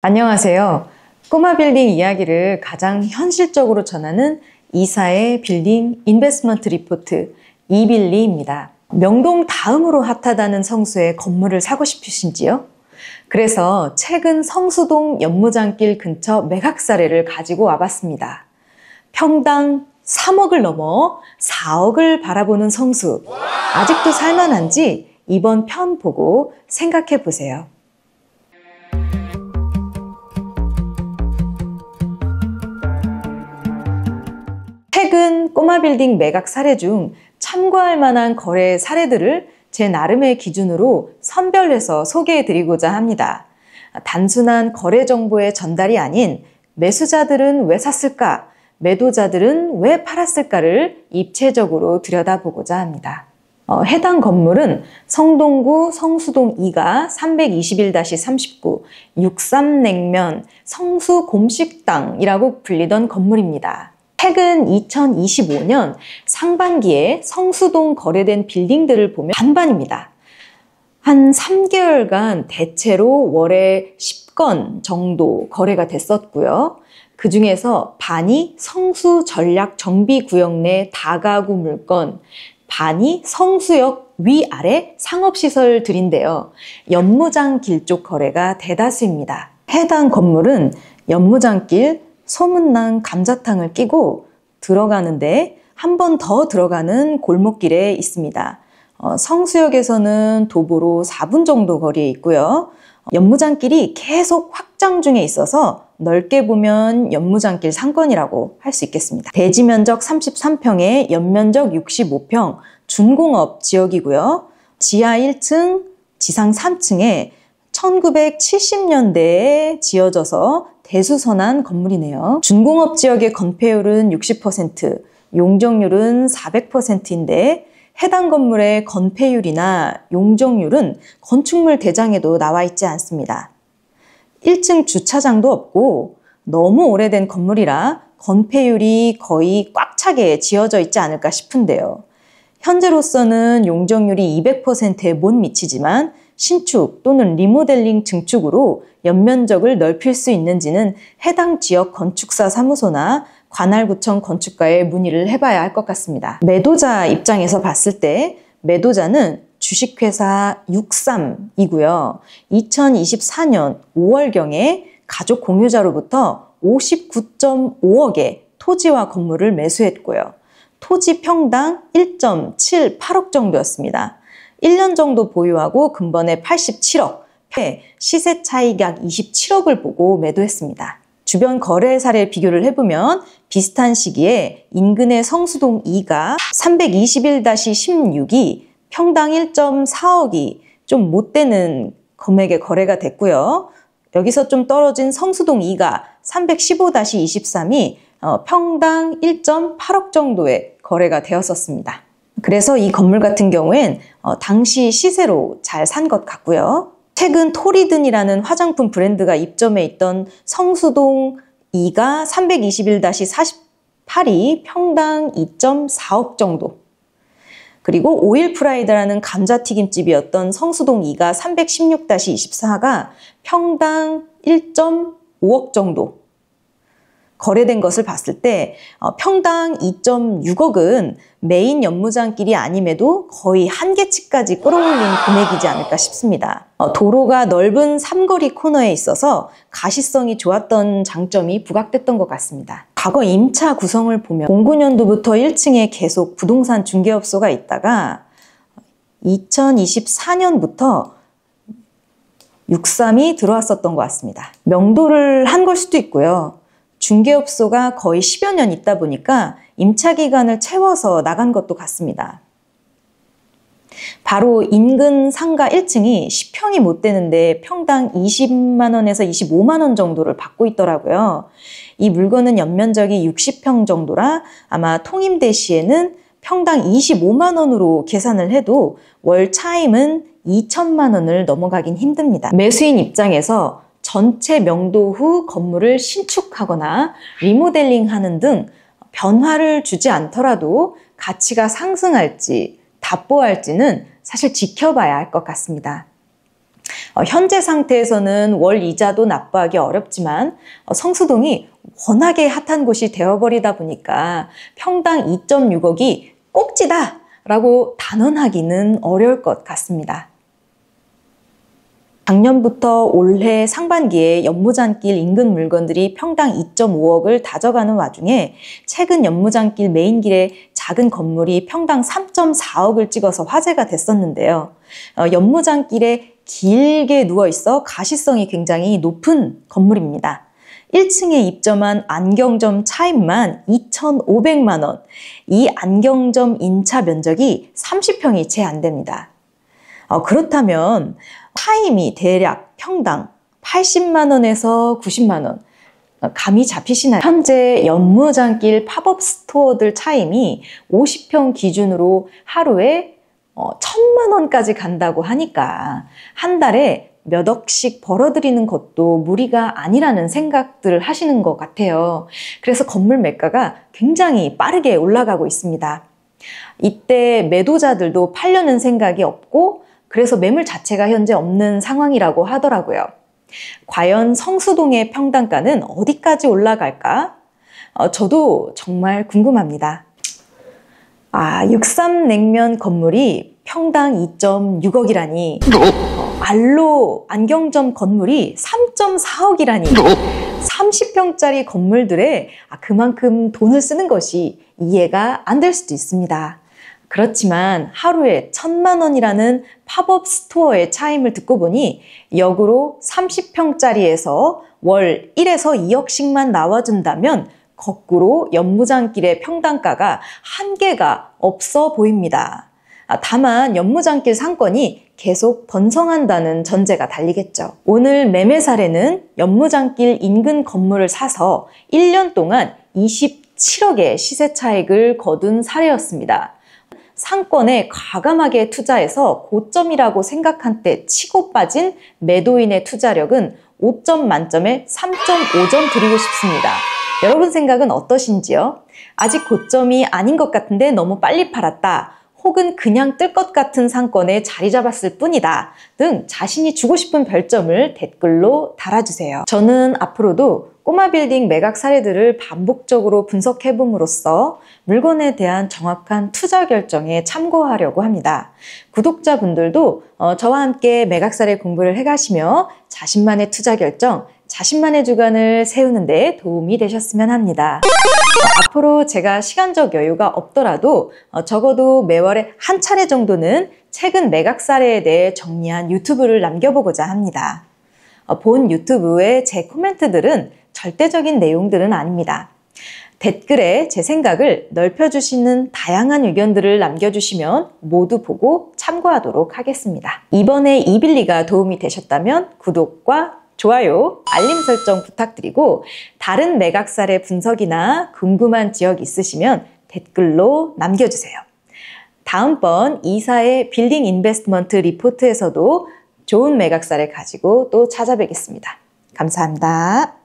안녕하세요. 꼬마 빌딩 이야기를 가장 현실적으로 전하는 이사의 빌딩 인베스트먼트 리포트 이빌리입니다. 명동 다음으로 핫하다는 성수의 건물을 사고 싶으신지요? 그래서 최근 성수동 연무장길 근처 매각 사례를 가지고 와봤습니다. 평당 3억을 넘어 4억을 바라보는 성수. 아직도 살만한지 이번 편 보고 생각해 보세요. 최근 꼬마 빌딩 매각 사례 중 참고할 만한 거래 사례들을 제 나름의 기준으로 선별해서 소개해 드리고자 합니다. 단순한 거래 정보의 전달이 아닌 매수자들은 왜 샀을까, 매도자들은 왜 팔았을까를 입체적으로 들여다보고자 합니다. 해당 건물은 성동구 성수동 2가 321-39 63냉면 성수곰식당이라고 불리던 건물입니다. 최근 2025년 상반기에 성수동 거래된 빌딩들을 보면 반반입니다. 한 3개월간 대체로 월에 10건 정도 거래가 됐었고요. 그 중에서 반이 성수 전략 정비구역 내 다가구 물건, 반이 성수역 위아래 상업시설들인데요. 연무장길 쪽 거래가 대다수입니다. 해당 건물은 연무장길 소문난 감자탕을 끼고 들어가는데 한 번 더 들어가는 골목길에 있습니다. 성수역에서는 도보로 4분 정도 거리에 있고요. 연무장길이 계속 확장 중에 있어서 넓게 보면 연무장길 상권이라고 할 수 있겠습니다. 대지 면적 33평에 연면적 65평, 준공업 지역이고요. 지하 1층, 지상 3층에 1970년대에 지어져서 대수선한 건물이네요. 준공업 지역의 건폐율은 60%, 용적률은 400%인데 해당 건물의 건폐율이나 용적률은 건축물 대장에도 나와 있지 않습니다. 1층 주차장도 없고 너무 오래된 건물이라 건폐율이 거의 꽉 차게 지어져 있지 않을까 싶은데요. 현재로서는 용적률이 200%에 못 미치지만 신축 또는 리모델링 증축으로 연면적을 넓힐 수 있는지는 해당 지역 건축사 사무소나 관할구청 건축가에 문의를 해봐야 할 것 같습니다. 매도자 입장에서 봤을 때 매도자는 주식회사 63이고요. 2024년 5월경에 가족 공유자로부터 59.5억의 토지와 건물을 매수했고요. 토지 평당 1.78억 정도였습니다. 1년 정도 보유하고 근본에 87억, 시세 차익 약 27억을 보고 매도했습니다. 주변 거래 사례 비교를 해보면 비슷한 시기에 인근의 성수동 2가 321-16이 평당 1.4억이 좀 못 되는 금액의 거래가 됐고요. 여기서 좀 떨어진 성수동 2가 315-23이 평당 1.8억 정도의 거래가 되었었습니다. 그래서 이 건물 같은 경우엔 당시 시세로 잘 산 것 같고요. 최근 토리든이라는 화장품 브랜드가 입점해 있던 성수동 2가 321-48이 평당 2.4억 정도. 그리고 오일프라이드라는 감자튀김집이었던 성수동 2가 316-24가 평당 1.5억 정도 거래된 것을 봤을 때 평당 2.6억은 메인 연무장길이 아님에도 거의 한계치까지 끌어올린 금액이지 않을까 싶습니다. 도로가 넓은 삼거리 코너에 있어서 가시성이 좋았던 장점이 부각됐던 것 같습니다. 과거 임차 구성을 보면 09년도부터 1층에 계속 부동산 중개업소가 있다가 2024년부터 63이 들어왔었던 것 같습니다. 명도를 한 걸 수도 있고요. 중개업소가 거의 10여 년 있다 보니까 임차 기간을 채워서 나간 것도 같습니다. 바로 인근 상가 1층이 10평이 못 되는데 평당 20만 원에서 25만 원 정도를 받고 있더라고요. 이 물건은 연면적이 60평 정도라 아마 통임대 시에는 평당 25만 원으로 계산을 해도 월 차임은 2천만 원을 넘어가긴 힘듭니다. 매수인 입장에서 전체 명도 후 건물을 신축하거나 리모델링하는 등 변화를 주지 않더라도 가치가 상승할지 답보할지는 사실 지켜봐야 할 것 같습니다. 현재 상태에서는 월 이자도 납부하기 어렵지만 성수동이 워낙에 핫한 곳이 되어버리다 보니까 평당 2.6억이 꼭지다! 라고 단언하기는 어려울 것 같습니다. 작년부터 올해 상반기에 연무장길 인근 물건들이 평당 2.5억을 다져가는 와중에 최근 연무장길 메인길에 작은 건물이 평당 3.4억을 찍어서 화제가 됐었는데요. 연무장길에 길게 누워있어 가시성이 굉장히 높은 건물입니다. 1층에 입점한 안경점 차입만 2,500만 원. 이 안경점 인차 면적이 30평이 채 안 됩니다. 그렇다면 차임이 대략 평당 80만 원에서 90만 원. 감이 잡히시나요? 현재 연무장길 팝업 스토어들 차임이 50평 기준으로 하루에 1,000만 원까지 간다고 하니까 한 달에 몇 억씩 벌어들이는 것도 무리가 아니라는 생각들을 하시는 것 같아요. 그래서 건물 매가가 굉장히 빠르게 올라가고 있습니다. 이때 매도자들도 팔려는 생각이 없고 그래서 매물 자체가 현재 없는 상황이라고 하더라고요. 과연 성수동의 평당가는 어디까지 올라갈까? 저도 정말 궁금합니다. 63냉면 건물이 평당 2.6억이라니 알로 안경점 건물이 3.4억이라니 30평짜리 건물들에 그만큼 돈을 쓰는 것이 이해가 안 될 수도 있습니다. 그렇지만 하루에 1,000만 원이라는 팝업 스토어의 차임을 듣고 보니 역으로 30평짜리에서 월 1에서 2억씩만 나와준다면 거꾸로 연무장길의 평당가가 한계가 없어 보입니다. 다만 연무장길 상권이 계속 번성한다는 전제가 달리겠죠. 오늘 매매 사례는 연무장길 인근 건물을 사서 1년 동안 27억의 시세 차익을 거둔 사례였습니다. 상권에 과감하게 투자해서 고점이라고 생각한 때 치고 빠진 매도인의 투자력은 5점 만점에 3.5점 드리고 싶습니다. 여러분 생각은 어떠신지요? 아직 고점이 아닌 것 같은데 너무 빨리 팔았다. 혹은 그냥 뜰 것 같은 상권에 자리 잡았을 뿐이다 등 자신이 주고 싶은 별점을 댓글로 달아주세요. 저는 앞으로도 꼬마 빌딩 매각 사례들을 반복적으로 분석해봄으로써 물건에 대한 정확한 투자 결정에 참고하려고 합니다. 구독자분들도 저와 함께 매각 사례 공부를 해가시며 자신만의 투자 결정, 자신만의 주관을 세우는 데 도움이 되셨으면 합니다. 앞으로 제가 시간적 여유가 없더라도 적어도 매월에 한 차례 정도는 최근 매각 사례에 대해 정리한 유튜브를 남겨보고자 합니다. 본 유튜브의 제 코멘트들은 절대적인 내용들은 아닙니다. 댓글에 제 생각을 넓혀주시는 다양한 의견들을 남겨주시면 모두 보고 참고하도록 하겠습니다. 이번에 이빌리가 도움이 되셨다면 구독과 좋아요, 알림 설정 부탁드리고 다른 매각 사례 분석이나 궁금한 지역 있으시면 댓글로 남겨주세요. 다음번 이사의 빌딩 인베스트먼트 리포트에서도 좋은 매각 사례 가지고 또 찾아뵙겠습니다. 감사합니다.